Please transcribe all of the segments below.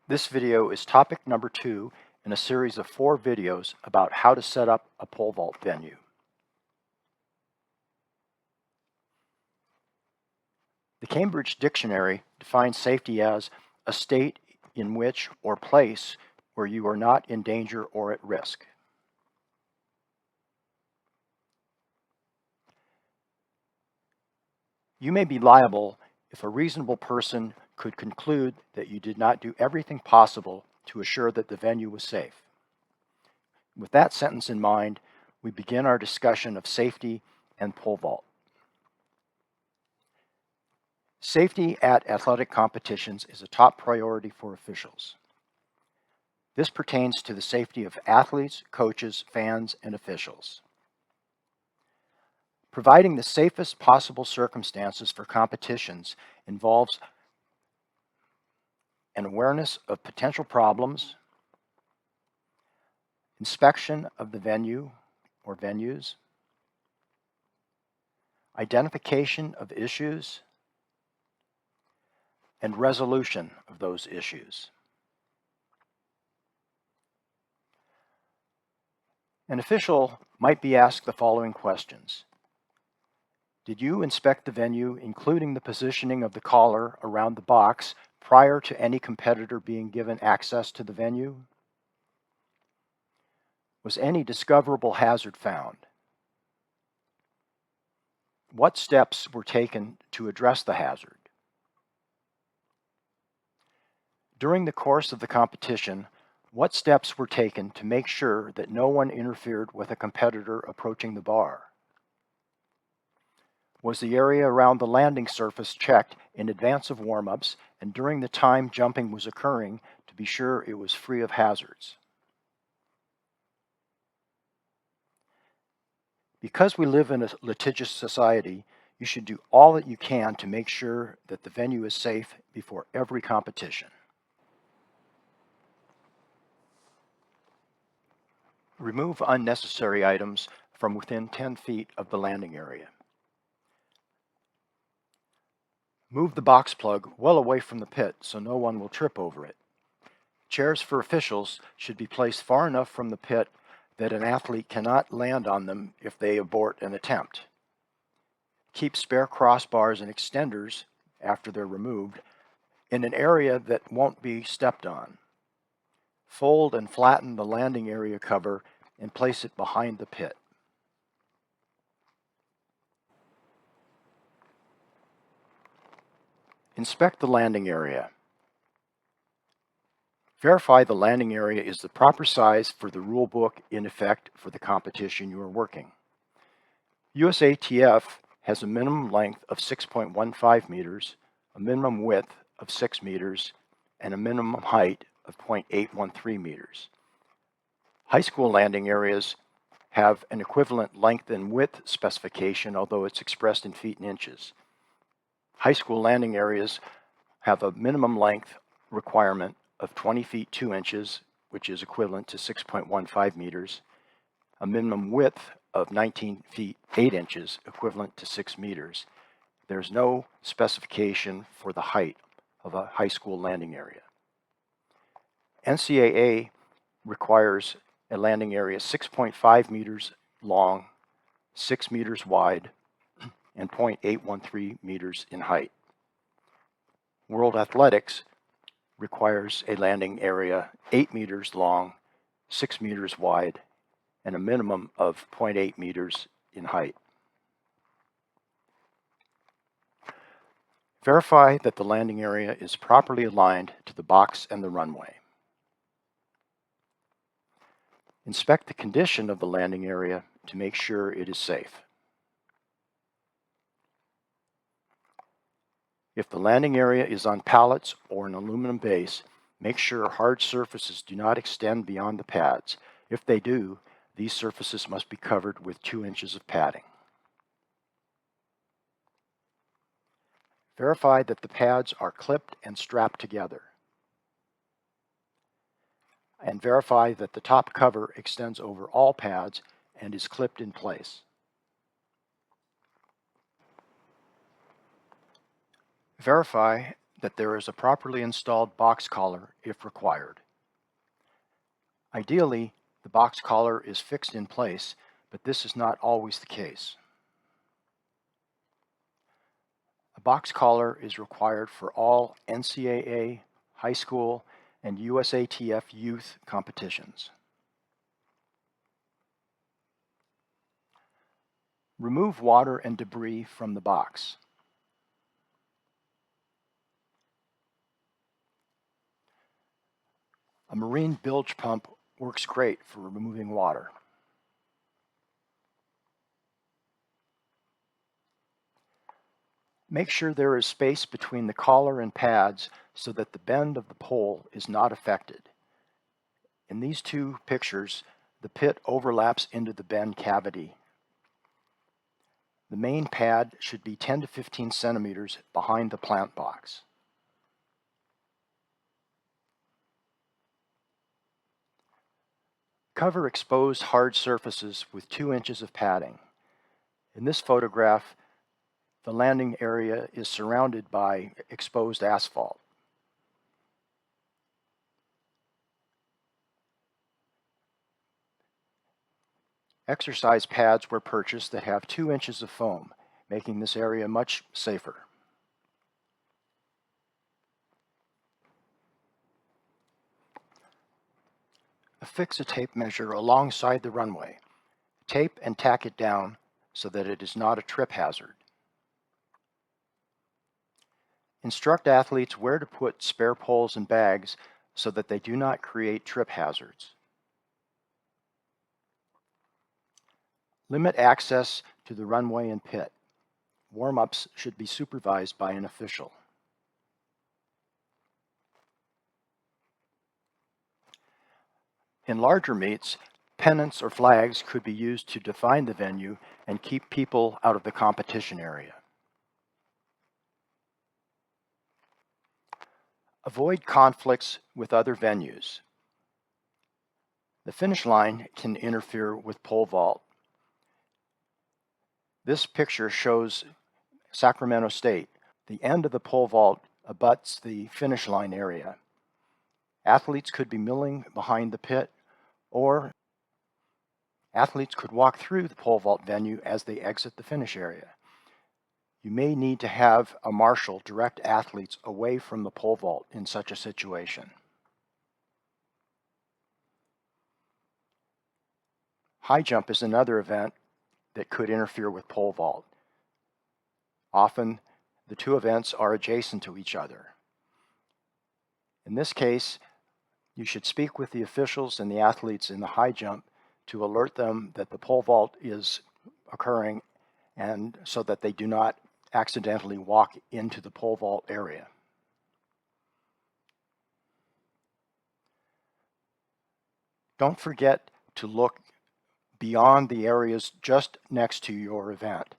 This video is topic number 2 in a series of 4 videos about how to set up a pole vault venue. The Cambridge Dictionary defines safety as a state in which or place where you are not in danger or at risk. You may be liable if a reasonable person could conclude that you did not do everything possible to assure that the venue was safe. With that sentence in mind, we begin our discussion of safety and pole vault. Safety at athletic competitions is a top priority for officials. This pertains to the safety of athletes, coaches, fans, and officials. Providing the safest possible circumstances for competitions involves an awareness of potential problems, inspection of the venue or venues, identification of issues, and resolution of those issues. An official might be asked the following questions. Did you inspect the venue, including the positioning of the collar around the box, prior to any competitor being given access to the venue? Was any discoverable hazard found? What steps were taken to address the hazard? During the course of the competition, what steps were taken to make sure that no one interfered with a competitor approaching the bar? Was the area around the landing surface checked in advance of warm-ups and during the time jumping was occurring to be sure it was free of hazards? Because we live in a litigious society, you should do all that you can to make sure that the venue is safe before every competition. Remove unnecessary items from within 10 feet of the landing area. Move the box plug well away from the pit so no one will trip over it. Chairs for officials should be placed far enough from the pit that an athlete cannot land on them if they abort an attempt. Keep spare crossbars and extenders, after they're removed, in an area that won't be stepped on. Fold and flatten the landing area cover and place it behind the pit. Inspect the landing area. Verify the landing area is the proper size for the rule book in effect for the competition you are working. USATF has a minimum length of 6.15 meters, a minimum width of 6 meters, and a minimum height of 0.813 meters. High school landing areas have an equivalent length and width specification, although it's expressed in feet and inches. High school landing areas have a minimum length requirement of 20 feet 2 inches, which is equivalent to 6.15 meters, a minimum width of 19 feet 8 inches, equivalent to 6 meters. There's no specification for the height of a high school landing area. NCAA requires a landing area 6.5 meters long, 6 meters wide, and 0.813 meters in height. World Athletics requires a landing area 8 meters long, 6 meters wide, and a minimum of 0.8 meters in height. Verify that the landing area is properly aligned to the box and the runway. Inspect the condition of the landing area to make sure it is safe. If the landing area is on pallets or an aluminum base, make sure hard surfaces do not extend beyond the pads. If they do, these surfaces must be covered with 2 inches of padding. Verify that the pads are clipped and strapped together. And verify that the top cover extends over all pads and is clipped in place. Verify that there is a properly installed box collar if required. Ideally, the box collar is fixed in place, but this is not always the case. A box collar is required for all NCAA, high school, and USATF youth competitions. Remove water and debris from the box. A marine bilge pump works great for removing water. Make sure there is space between the collar and pads so that the bend of the pole is not affected. In these two pictures, the pit overlaps into the bend cavity. The main pad should be 10 to 15 centimeters behind the plant box. Cover exposed hard surfaces with 2 inches of padding. In this photograph, the landing area is surrounded by exposed asphalt. Exercise pads were purchased that have 2 inches of foam, making this area much safer. Affix a tape measure alongside the runway. Tape and tack it down so that it is not a trip hazard. Instruct athletes where to put spare poles and bags so that they do not create trip hazards. Limit access to the runway and pit. Warm-ups should be supervised by an official. In larger meets, pennants or flags could be used to define the venue and keep people out of the competition area. Avoid conflicts with other venues. The finish line can interfere with pole vault. This picture shows Sacramento State. The end of the pole vault abuts the finish line area. Athletes could be milling behind the pit, or athletes could walk through the pole vault venue as they exit the finish area. You may need to have a marshal direct athletes away from the pole vault in such a situation. High jump is another event that could interfere with pole vault. Often, the two events are adjacent to each other. In this case, you should speak with the officials and the athletes in the high jump to alert them that the pole vault is occurring, and so that they do not accidentally walk into the pole vault area. Don't forget to look beyond the areas just next to your event.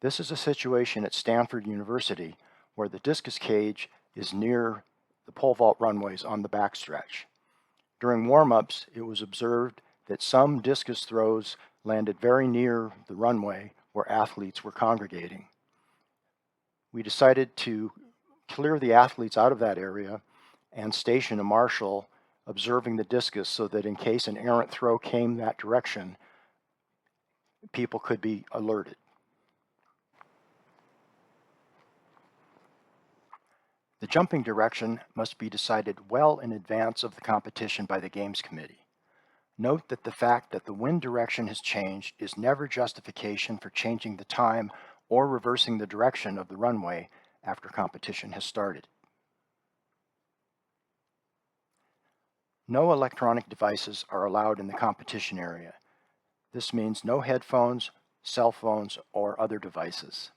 This is a situation at Stanford University where the discus cage is near the pole vault runways on the backstretch. During warm-ups, it was observed that some discus throws landed very near the runway where athletes were congregating. We decided to clear the athletes out of that area and station a marshal observing the discus so that in case an errant throw came that direction, people could be alerted. The jumping direction must be decided well in advance of the competition by the Games Committee. Note that the fact that the wind direction has changed is never justification for changing the time or reversing the direction of the runway after competition has started. No electronic devices are allowed in the competition area. This means no headphones, cell phones, or other devices.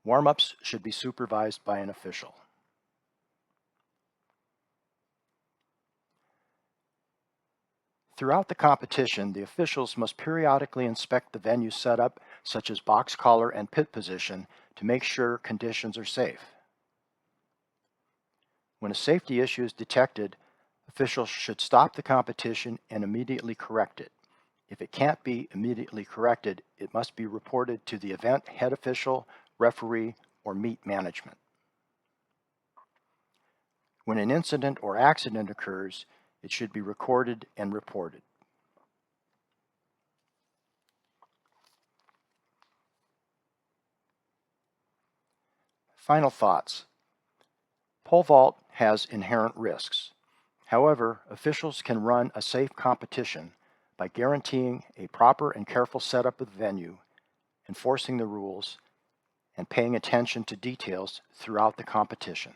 Warm-ups should be supervised by an official. Throughout the competition, the officials must periodically inspect the venue setup, such as box collar and pit position, to make sure conditions are safe. When a safety issue is detected, officials should stop the competition and immediately correct it. If it can't be immediately corrected, it must be reported to the event head official, referee, or meet management. When an incident or accident occurs, it should be recorded and reported. Final thoughts. Pole vault has inherent risks. However, officials can run a safe competition by guaranteeing a proper and careful setup of the venue, enforcing the rules, and paying attention to details throughout the competition.